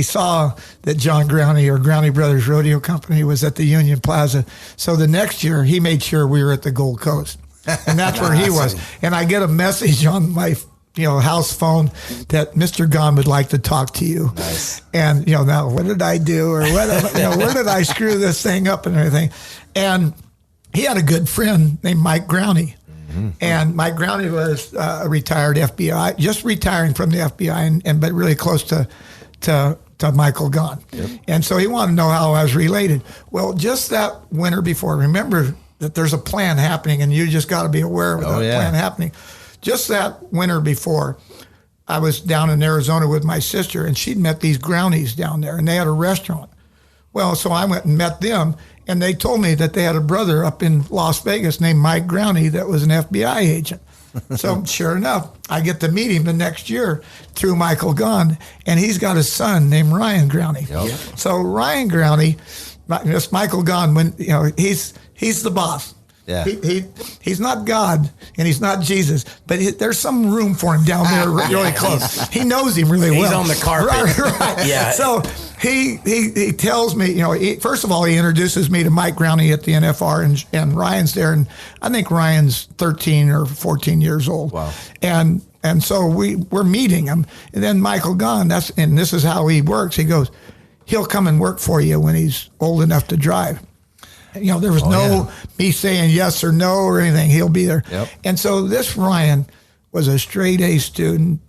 Speaker 2: saw that John Growney or Growney Brothers Rodeo Company was at the Union Plaza. So the next year, he made sure we were at the Gold Coast, and that's where he was. And I get a message on my house phone that Mr. Gahn would like to talk to you.
Speaker 8: Nice.
Speaker 2: And now what did I do, or what? Where did I screw this thing up and everything? And he had a good friend named Mike Growney. Mm-hmm. And Mike Growney was a retired FBI, just retiring from the FBI, but really close to Michael Gahn. Yep. And so he wanted to know how I was related. Well, just that winter before, remember that there's a plan happening, and you just got to be aware of that plan happening. Just that winter before, I was down in Arizona with my sister, and she'd met these Growneys down there, and they had a restaurant. Well, so I went and met them, and they told me that they had a brother up in Las Vegas named Mike Growney that was an FBI agent. So sure enough, I get to meet him the next year through Michael Gahn, and he's got a son named Ryan Growney. Yep. So Ryan Growney, this Michael Gahn, when he's the boss.
Speaker 8: Yeah.
Speaker 2: He's not God and he's not Jesus, but there's some room for him down there really close. He knows him really well.
Speaker 6: He's on the carpet.
Speaker 2: Right.
Speaker 6: Yeah.
Speaker 2: So he tells me, first of all, he introduces me to Mike Growney at the NFR, and Ryan's there, and I think Ryan's 13 or 14 years old.
Speaker 8: Wow.
Speaker 2: And so we're meeting him, and then Michael Gahn, and this is how he works. He goes, he'll come and work for you when he's old enough to drive. There was me saying yes or no or anything. He'll be there.
Speaker 8: Yep.
Speaker 2: And so this Ryan was a straight A student.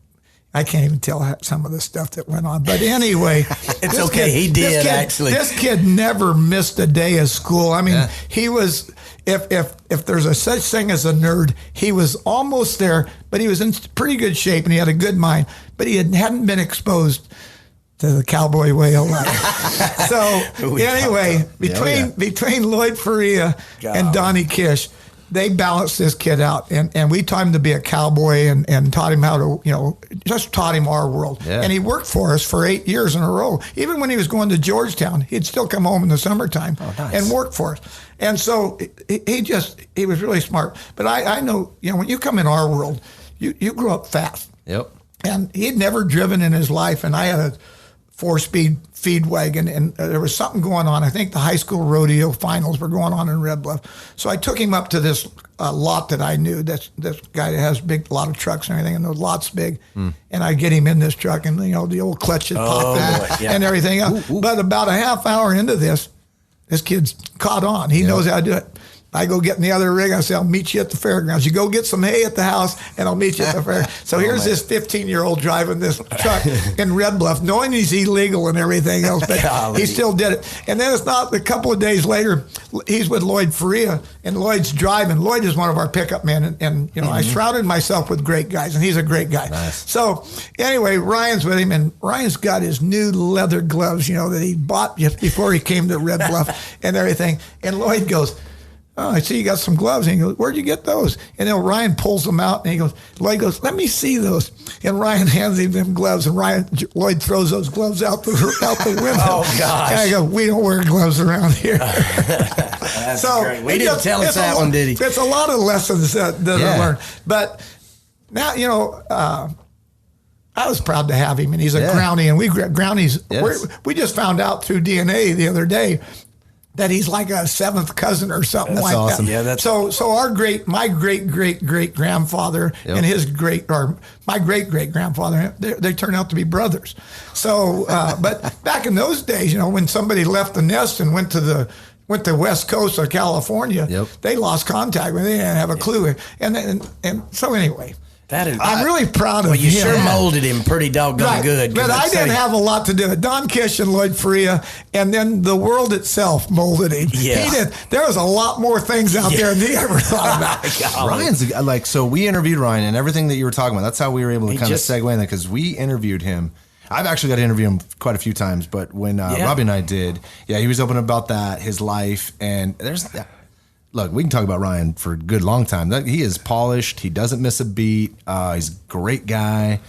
Speaker 2: I can't even tell some of the stuff that went on. But anyway.
Speaker 6: It's okay. He did, actually.
Speaker 2: This kid never missed a day of school. I mean, he was, if there's a such thing as a nerd, he was almost there, but he was in pretty good shape and he had a good mind. But he hadn't been exposed to the cowboy way of life. So anyway, between Lloyd Faria and Donnie Kish, they balanced this kid out, and we taught him to be a cowboy and taught him how to, just taught him our world. Yeah. And he worked for us for 8 years in a row. Even when he was going to Georgetown, he'd still come home in the summertime and work for us. And so he was really smart. But I know, when you come in our world, you grew up fast.
Speaker 8: Yep.
Speaker 2: And he'd never driven in his life, and I had a 4-speed feed wagon, and there was something going on. I think the high school rodeo finals were going on in Red Bluff. So I took him up to this lot that I knew. This guy that has a lot of trucks and everything, and the lot's big. And I get him in this truck, and the old clutch is popping and everything else. But about a half hour into this kid's caught on. He knows how to do it. I go get in the other rig. I say, I'll meet you at the fairgrounds. You go get some hay at the house, and I'll meet you at the fair. So here's this 15-year-old driving this truck in Red Bluff, knowing he's illegal and everything else, but he still did it. And then it's not a couple of days later, he's with Lloyd Faria, and Lloyd's driving. Lloyd is one of our pickup men, and I surrounded myself with great guys, and he's a great guy. Nice. So anyway, Ryan's with him, and Ryan's got his new leather gloves, that he bought just before he came to Red Bluff and everything. And Lloyd goes, oh, I see you got some gloves. And he goes, where'd you get those? And then Ryan pulls them out, and Lloyd goes, let me see those. And Ryan hands him them gloves, and Lloyd throws those gloves out the window.
Speaker 6: Oh, gosh.
Speaker 2: And I go, we don't wear gloves around here.
Speaker 6: That's great. We didn't tell us that one, did he?
Speaker 2: It's a lot of lessons that I learned. But now, I was proud to have him, and he's a Growney, and we just found out through DNA the other day that he's like a seventh cousin or something like
Speaker 8: awesome.
Speaker 2: that.
Speaker 8: Yeah, that's
Speaker 2: so my great grandfather and my great grandfather, they turned out to be brothers. So, but back in those days, when somebody left the nest and went to the West Coast of California, they lost contact. They didn't have a clue. And so anyway. I'm really proud of him.
Speaker 6: You sure molded him pretty doggone good.
Speaker 2: But I didn't have a lot to do with it. Don Kish and Lloyd Faria, and then the world itself molded him.
Speaker 6: Yeah.
Speaker 2: He did. There was a lot more things out there than he ever thought about.
Speaker 8: Ryan's so we interviewed Ryan, and everything that you were talking about, that's how we were able to kind of segue in there, because we interviewed him. I've actually got to interview him quite a few times, but when Robbie and I did, he was open about that, his life, and look, we can talk about Ryan for a good long time. He is polished. He doesn't miss a beat. He's a great guy.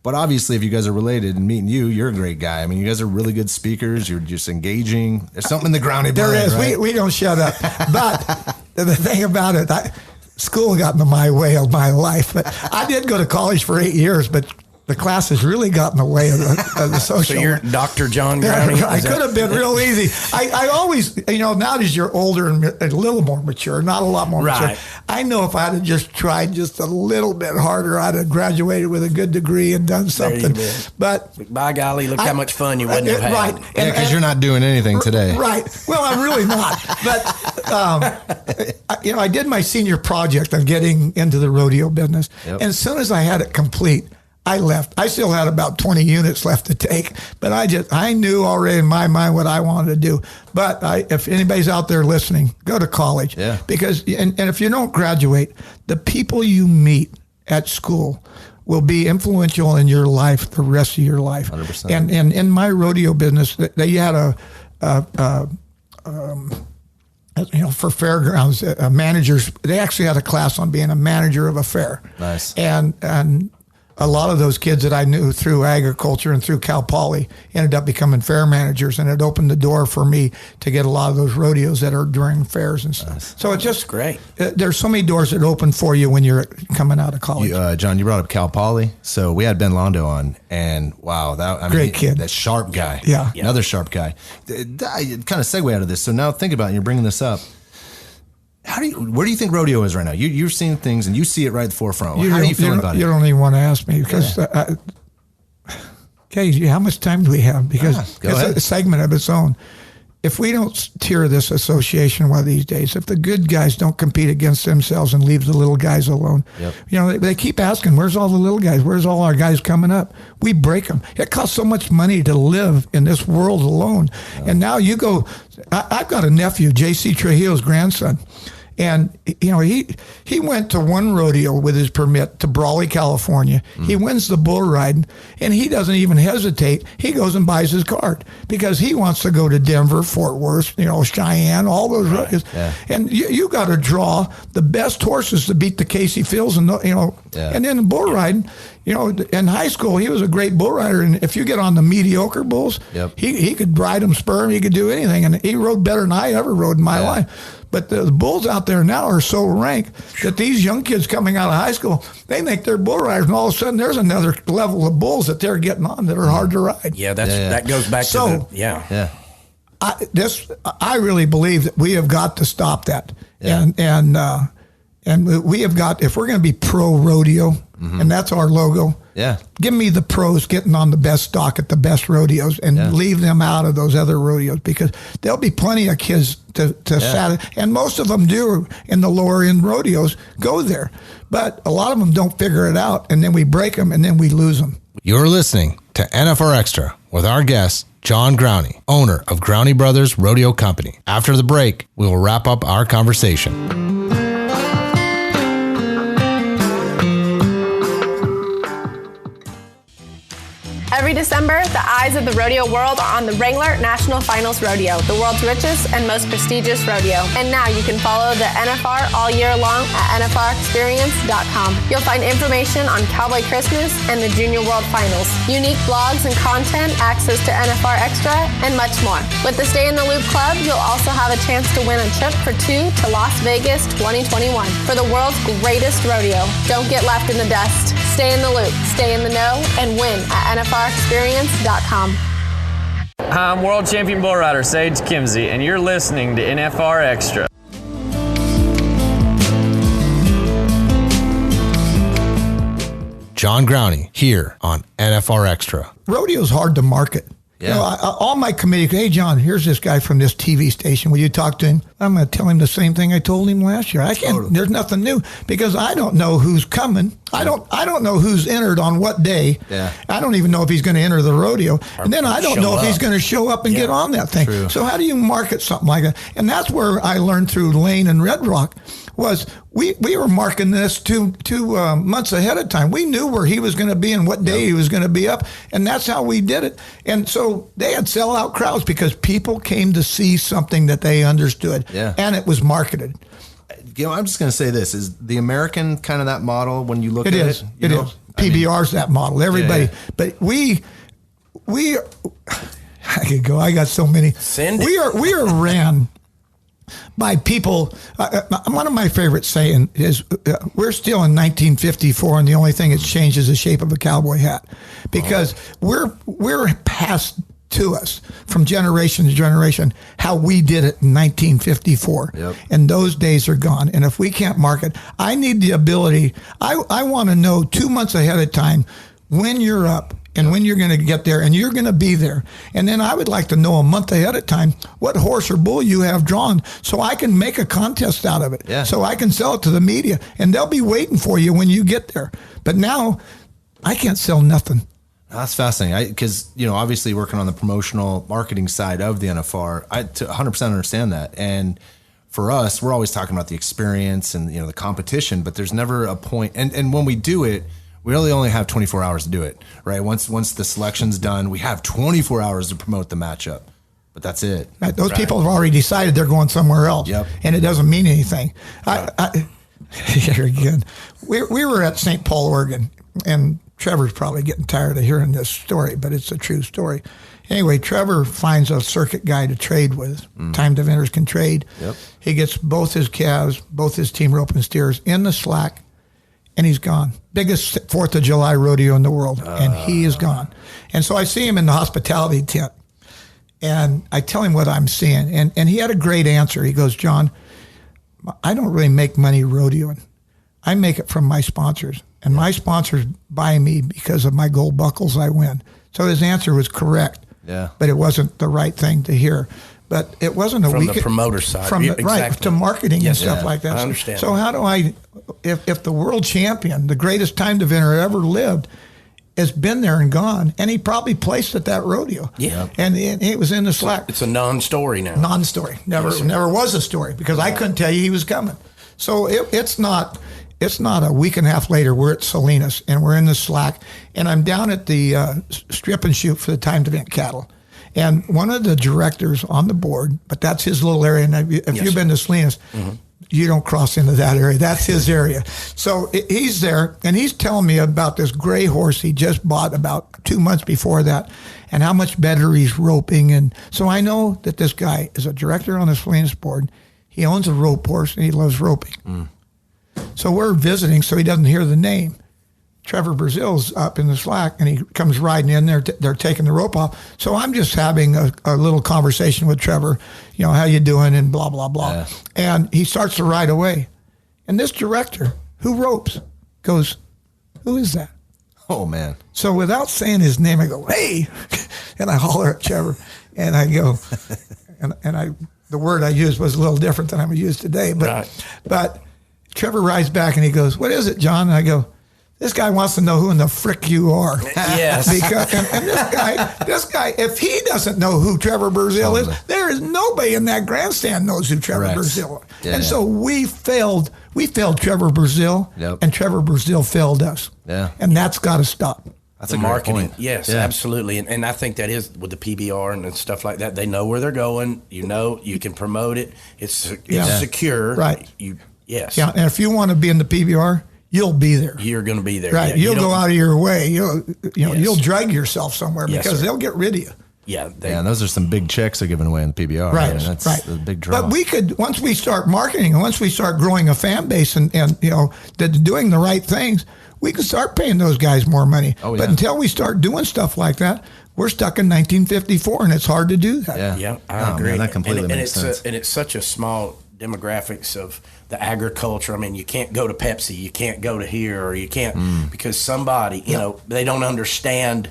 Speaker 8: But obviously, if you guys are related and meeting you're a great guy. I mean, you guys are really good speakers. You're just engaging. There's something in the Growney
Speaker 2: There
Speaker 8: brand,
Speaker 2: is.
Speaker 8: right?
Speaker 2: We don't shut up. But the thing about it, school got in my way of my life. But I did go to college for 8 years, but the classes really got in the way of the social.
Speaker 6: So you're Dr. John Growney?
Speaker 2: I could have been real easy. I always, now that you're older and a little more mature, not a lot more mature, I know if I had just tried just a little bit harder, I'd have graduated with a good degree and done something. But
Speaker 6: by golly, look how much fun you wouldn't have had.
Speaker 2: Right.
Speaker 8: Yeah, because you're not doing anything today.
Speaker 2: Right. Well, I'm really not. But, I did my senior project of getting into the rodeo business. Yep. And as soon as I had it complete, I left. I still had about 20 units left to take, but I knew already in my mind what I wanted to do. But if anybody's out there listening, go to college.
Speaker 8: Yeah.
Speaker 2: Because, and if you don't graduate, the people you meet at school will be influential in your life the rest of your life.
Speaker 8: 100%.
Speaker 2: And in my rodeo business, they had for fairgrounds, managers, they actually had a class on being a manager of a fair.
Speaker 8: Nice.
Speaker 2: And a lot of those kids that I knew through agriculture and through Cal Poly ended up becoming fair managers, and it opened the door for me to get a lot of those rodeos that are during fairs and stuff.
Speaker 8: Nice.
Speaker 2: So it's just
Speaker 6: great.
Speaker 2: There's so many doors that open for you when you're coming out of college.
Speaker 8: John, you brought up Cal Poly. So we had Ben Londo on, and wow,
Speaker 2: great kid.
Speaker 8: That sharp guy.
Speaker 2: Yeah.
Speaker 8: Another sharp guy. Kind of segue out of this. So now think about it, you're bringing this up. Where do you think rodeo is right now? You're seeing things and you see it right at the forefront. How do you feel about it?
Speaker 2: You don't even want to ask me because, how much time do we have? Because it's a segment of its own. If we don't tear this association one of these days, if the good guys don't compete against themselves and leave the little guys alone, they keep asking, where's all the little guys? Where's all our guys coming up? We break them. It costs so much money to live in this world alone. And now you go, I've got a nephew, J.C. Trujillo's grandson. And, he went to one rodeo with his permit to Brawley, California. He wins the bull riding, and he doesn't even hesitate. He goes and buys his card because he wants to go to Denver, Fort Worth, Cheyenne, all those rodeos. Yeah. And you got to draw the best horses to beat the Casey Fields and,
Speaker 8: Yeah.
Speaker 2: And then in bull riding, in high school, he was a great bull rider. And if you get on the mediocre bulls, he could ride them, spur them, he could do anything. And he rode better than I ever rode in my life. But the bulls out there now are so rank that these young kids coming out of high school, they think they're bull riders, and all of a sudden there's another level of bulls that they're getting on that are hard to ride.
Speaker 6: Yeah, that goes back to
Speaker 2: I really believe that we have got to stop that. Yeah. And we have got, if we're going to be pro rodeo, and that's our logo, give me the pros getting on the best stock at the best rodeos and leave them out of those other rodeos, because there'll be plenty of kids to and most of them do in the lower end rodeos go there. But a lot of them don't figure it out, and then we break them and then we lose them.
Speaker 3: You're listening to NFR Extra with our guest, John Growney, owner of Growney Brothers Rodeo Company. After the break, we will wrap up our conversation.
Speaker 11: Every December, the eyes of the rodeo world are on the Wrangler National Finals Rodeo, the world's richest and most prestigious rodeo. And now you can follow the NFR all year long at NFRExperience.com. You'll find information on Cowboy Christmas and the Junior World Finals, unique blogs and content, access to NFR Extra, and much more. With the Stay in the Loop Club, you'll also have a chance to win a trip for two to Las Vegas 2021 for the world's greatest rodeo. Don't get left in the dust. Stay in the loop, stay in the know, and win at NFRExperience.com.
Speaker 12: Hi, I'm World Champion Bull Rider Sage Kimsey, and you're listening to NFR Extra.
Speaker 3: John Growney here on NFR Extra.
Speaker 2: Rodeo's hard to market.
Speaker 8: Yeah.
Speaker 2: All my committee, hey, John, here's this guy from this TV station. Will you talk to him? I'm going to tell him the same thing I told him last year. I can't. Totally. There's nothing new, because I don't know who's coming. I don't know who's entered on what day.
Speaker 8: Yeah.
Speaker 2: I don't even know if he's going to enter the rodeo. And then I don't know if he's going to show up and get on that thing.
Speaker 8: True.
Speaker 2: So how do you market something like that? And that's where I learned through Lane and Red Rock was we were marking this two months ahead of time. We knew where he was going to be and what day he was going to be up, and that's how we did it. And so they had sellout crowds because people came to see something that they understood, and it was marketed.
Speaker 8: I'm just going to say this, is the American kind of that model when you look at it?
Speaker 2: It is. PBR's that model. Everybody. But we I could go. I got so many. We are ran by people. One of my favorite saying is, we're still in 1954, and the only thing that's changed is the shape of a cowboy hat, because we're passed to us from generation to generation how we did it in 1954.
Speaker 8: Yep.
Speaker 2: And those days are gone. And if we can't market, I need the ability. I want to know 2 months ahead of time when you're up and when you're going to get there, and you're going to be there. And then I would like to know a month ahead of time what horse or bull you have drawn, so I can make a contest out of it.
Speaker 8: Yeah.
Speaker 2: So I can sell it to the media, and they'll be waiting for you when you get there. But now I can't sell nothing.
Speaker 8: That's fascinating, because obviously working on the promotional marketing side of the NFR, I 100% understand that. And for us, we're always talking about the experience and the competition, but there's never a point. And when we do it, we really only have 24 hours to do it, right? Once the selection's done, we have 24 hours to promote the matchup, but that's it.
Speaker 2: Right. Those people have already decided they're going somewhere else, and it doesn't mean anything. Here again, we were at St. Paul, Oregon, and Trevor's probably getting tired of hearing this story, but it's a true story. Anyway, Trevor finds a circuit guy to trade with. Timed eventers can trade.
Speaker 8: Yep.
Speaker 2: He gets both his calves, both his team rope and steers in the slack, and he's gone. Biggest 4th of July rodeo in the world, and he is gone. And so I see him in the hospitality tent, and I tell him what I'm seeing, and he had a great answer. He goes, John, I don't really make money rodeoing. I make it from my sponsors, and my sponsors buy me because of my gold buckles I win. So his answer was correct, but it wasn't the right thing to hear. But it wasn't
Speaker 6: from the promoter side,
Speaker 2: right, to marketing and stuff like that.
Speaker 6: I understand.
Speaker 2: So how do I, if the world champion, the greatest timed eventer ever lived, has been there and gone, and he probably placed at that rodeo.
Speaker 6: Yeah.
Speaker 2: And it was in the slack.
Speaker 6: It's a non-story now.
Speaker 2: Non-story. Never was a story, because I couldn't tell you he was coming. So it's not a week and a half later, we're at Salinas, and we're in the slack, and I'm down at the strip and shoot for the timed event cattle. And one of the directors on the board, but that's his little area, and if you've been to Salinas, you don't cross into that area. That's his area. So he's there, and he's telling me about this gray horse he just bought about 2 months before that, and how much better he's roping. And so I know that this guy is a director on the Salinas board. He owns a rope horse, and he loves roping. So we're visiting, so he doesn't hear the name. Trevor Brazil's up in the slack, and he comes riding in there. They're taking the rope off. So I'm just having a little conversation with Trevor, how you doing, and blah, blah, blah. Yeah. And he starts to ride away. And this director, who ropes, goes, who is that?
Speaker 8: Oh, man.
Speaker 2: So without saying his name, I go, hey, and I holler at Trevor, and I go, and the word I used was a little different than I'm going to use today, but Trevor rides back, and he goes, what is it, John? And I go, this guy wants to know who in the frick you are.
Speaker 6: Yes.
Speaker 2: Because, and this guy, if he doesn't know who Trevor Brazil is, there is nobody in that grandstand knows who Trevor Brazil is. Yeah, and so we failed Trevor Brazil, and Trevor Brazil failed us. Yeah. And that's got to stop.
Speaker 6: That's a marketing. Point. Yes, absolutely. And I think that is with the PBR and stuff like that. They know where they're going. You can promote it. It's secure.
Speaker 2: Right.
Speaker 6: Yes.
Speaker 2: Yeah. And if you want to be in the PBR, you'll be there.
Speaker 6: You're going to be there.
Speaker 2: Right.
Speaker 6: Yeah,
Speaker 2: you'll go out of your way. You'll drag yourself somewhere because they'll get rid of you.
Speaker 6: Yeah.
Speaker 8: And those are some big checks they're giving away in the PBR.
Speaker 2: Right.
Speaker 8: That's a big draw.
Speaker 2: But we could, once we start marketing and once we start growing a fan base and doing the right things, we can start paying those guys more money. Oh, yeah. But until we start doing stuff like that, we're stuck in 1954, and it's hard to do that.
Speaker 6: Yeah, I agree.
Speaker 8: Man, that completely makes sense.
Speaker 6: And it's such a small demographics of the agriculture. I mean, you can't go to Pepsi, you can't go to here, or you can't because somebody, they don't understand.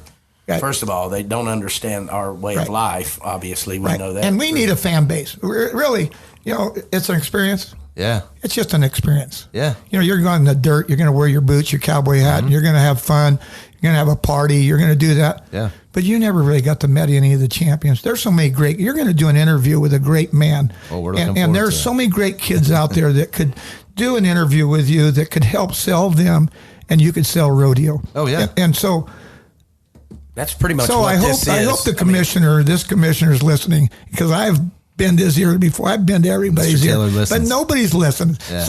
Speaker 6: Right. First of all, they don't understand our way of life. Obviously, we know that.
Speaker 2: And we need a fan base. Really, it's an experience.
Speaker 8: Yeah.
Speaker 2: It's just an experience.
Speaker 8: Yeah.
Speaker 2: You're going in the dirt, you're going to wear your boots, your cowboy hat, and you're going to have fun. You're going to have a party. You're going to do that.
Speaker 8: Yeah.
Speaker 2: But you never really got to meet any of the champions. There's so many great. You're going to do an interview with a great man.
Speaker 8: Oh, we're looking forward
Speaker 2: and there's so many great kids out there that could do an interview with you that could help sell them, and you could sell rodeo.
Speaker 8: Oh, yeah.
Speaker 2: And so
Speaker 6: that's pretty much
Speaker 2: what this is. I hope the commissioner, this commissioner is listening, because I've been to his ear before. I've been to everybody's ear, but nobody's listened. Yeah.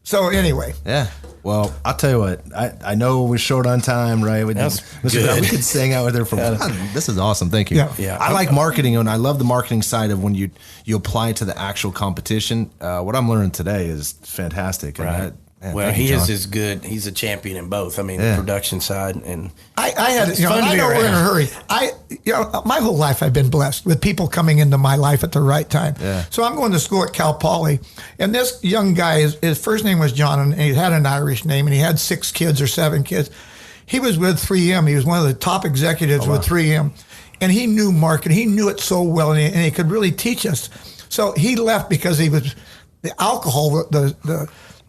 Speaker 2: So anyway.
Speaker 8: Yeah. Well, I'll tell you what. I know we're short on time, right? We could hang out with her for This is awesome. Thank you.
Speaker 2: Yeah.
Speaker 8: I like marketing, and I love the marketing side of when you apply to the actual competition. What I'm learning today is fantastic.
Speaker 6: Right. He is good. He's a champion in both. I mean, the production side and
Speaker 2: I had I know we're in a hurry. My whole life I've been blessed with people coming into my life at the right time.
Speaker 8: Yeah.
Speaker 2: So I'm going to school at Cal Poly, and this young guy, his first name was John, and he had an Irish name, and he had 6 kids or 7 kids. He was with 3M. He was one of the top executives with 3M, and he knew marketing. He knew it so well, and he could really teach us. So he left because he was the alcohol,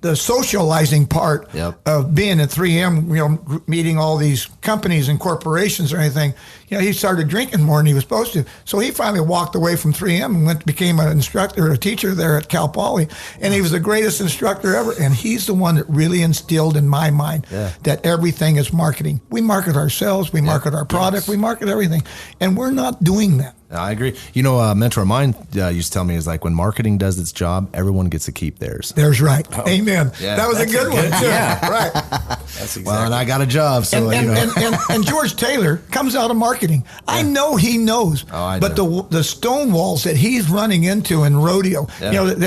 Speaker 2: the socializing part of being at 3M, meeting all these companies and corporations or anything, he started drinking more than he was supposed to. So he finally walked away from 3M and became an instructor, a teacher there at Cal Poly. And he was the greatest instructor ever. And he's the one that really instilled in my mind that everything is marketing. We market ourselves, we market our product, we market everything. And we're not doing that.
Speaker 8: I agree. A mentor of mine used to tell me is like when marketing does its job, everyone gets to keep theirs.
Speaker 2: There's right. Oh. Amen. Yeah. That was a good one too.
Speaker 6: Yeah.
Speaker 2: Right.
Speaker 6: That's exactly.
Speaker 8: Well, and I got a job, so
Speaker 2: and George Taylor comes out of marketing. Yeah. I know he knows.
Speaker 8: Oh, I
Speaker 2: but
Speaker 8: do.
Speaker 2: the stone walls that he's running into in rodeo,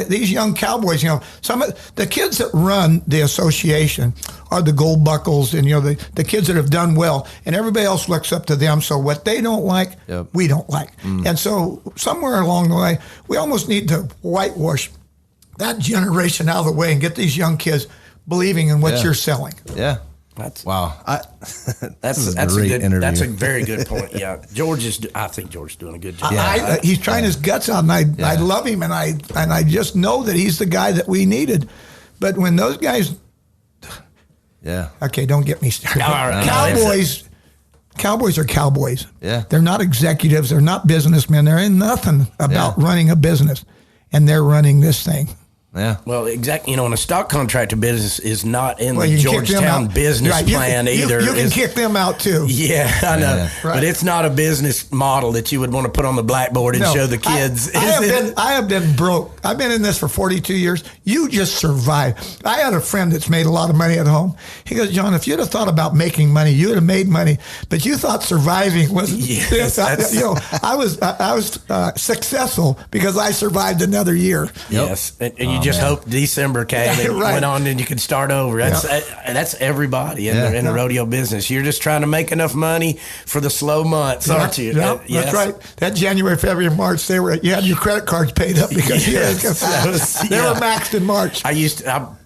Speaker 2: these young cowboys, some of the kids that run the association are the gold buckles and the kids that have done well, and everybody else looks up to them. So what they don't like, we don't like. And so somewhere along the way, we almost need to whitewash that generation out of the way and get these young kids believing in what you're selling.
Speaker 8: Yeah.
Speaker 6: Wow. That's a very good point. Yeah. I think George is doing a good job.
Speaker 2: He's trying his guts out, and I love him, and I just know that he's the guy that we needed. But when those guys, okay, don't get me started. Cowboys are cowboys.
Speaker 8: Yeah.
Speaker 2: They're not executives. They're not businessmen. There ain't nothing about running a business, and they're running this thing.
Speaker 8: Yeah.
Speaker 6: Well, exactly. And a stock contractor business is not in the Georgetown business plan either.
Speaker 2: You can kick them out too.
Speaker 6: Yeah, I know.
Speaker 2: Yeah. Right.
Speaker 6: But it's not a business model that you would want to put on the blackboard and show the kids.
Speaker 2: I have been broke. I've been in this for 42 years. You just survive. I had a friend that's made a lot of money at home. He goes, John, if you'd have thought about making money, you would have made money. But you thought surviving was this. I was successful because I survived another year.
Speaker 6: Yes, and you just hope December came and went on and you could start over. That's everybody in the rodeo business. You're just trying to make enough money for the slow months, aren't you?
Speaker 2: Yeah, that's right. That January, February, March, you had your credit cards paid up because they were maxed in March.
Speaker 6: I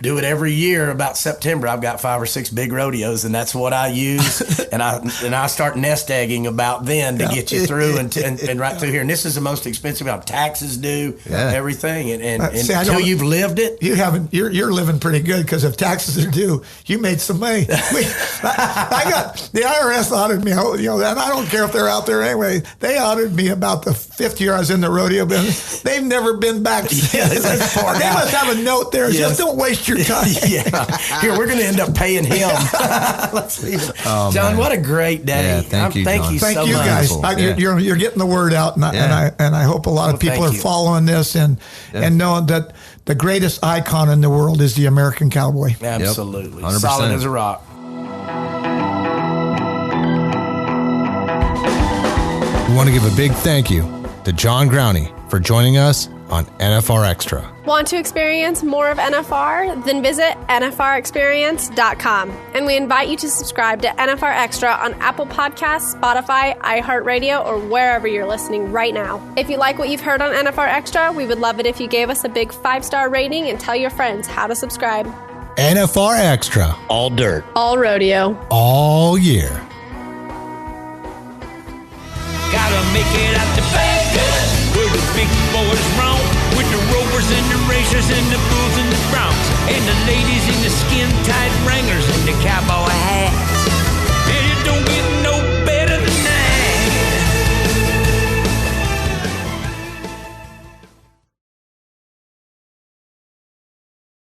Speaker 6: do it every year about September. I've got 5 or 6 big rodeos, and that's what I use. and I start nest egging about then to get you through and right through here. And this is the most expensive. Taxes due, everything, and until you've lived it,
Speaker 2: you're living pretty good because if taxes are due, you made some money. I got the IRS audited me, and I don't care if they're out there anyway. They audited me about the 5th year I was in the rodeo business. They've never been back since. They must have a note there. Just don't waste your time.
Speaker 6: Here, we're going to end up paying him. Let's leave it. John, man, what a great day.
Speaker 8: Yeah, thank you so much.
Speaker 2: Thank you guys. You're getting the word out, and I hope a lot of people are following this and knowing that the greatest icon in the world is the American cowboy.
Speaker 6: Absolutely.
Speaker 8: 100%.
Speaker 6: Solid as a rock.
Speaker 3: We want to give a big thank you to John Growney for joining us on NFR Extra.
Speaker 11: Want to experience more of NFR? Then visit NFRExperience.com. And we invite you to subscribe to NFR Extra on Apple Podcasts, Spotify, iHeartRadio, or wherever you're listening right now. If you like what you've heard on NFR Extra, we would love it if you gave us a big 5-star rating and tell your friends how to subscribe.
Speaker 3: NFR Extra.
Speaker 4: All dirt.
Speaker 11: All rodeo.
Speaker 3: All year.
Speaker 13: Gotta make it out to Vegas, where the big boys roam, with the rovers and the racers and the bulls and the broncs, and the ladies in the skin-tight wranglers and the cowboy hats. And it don't get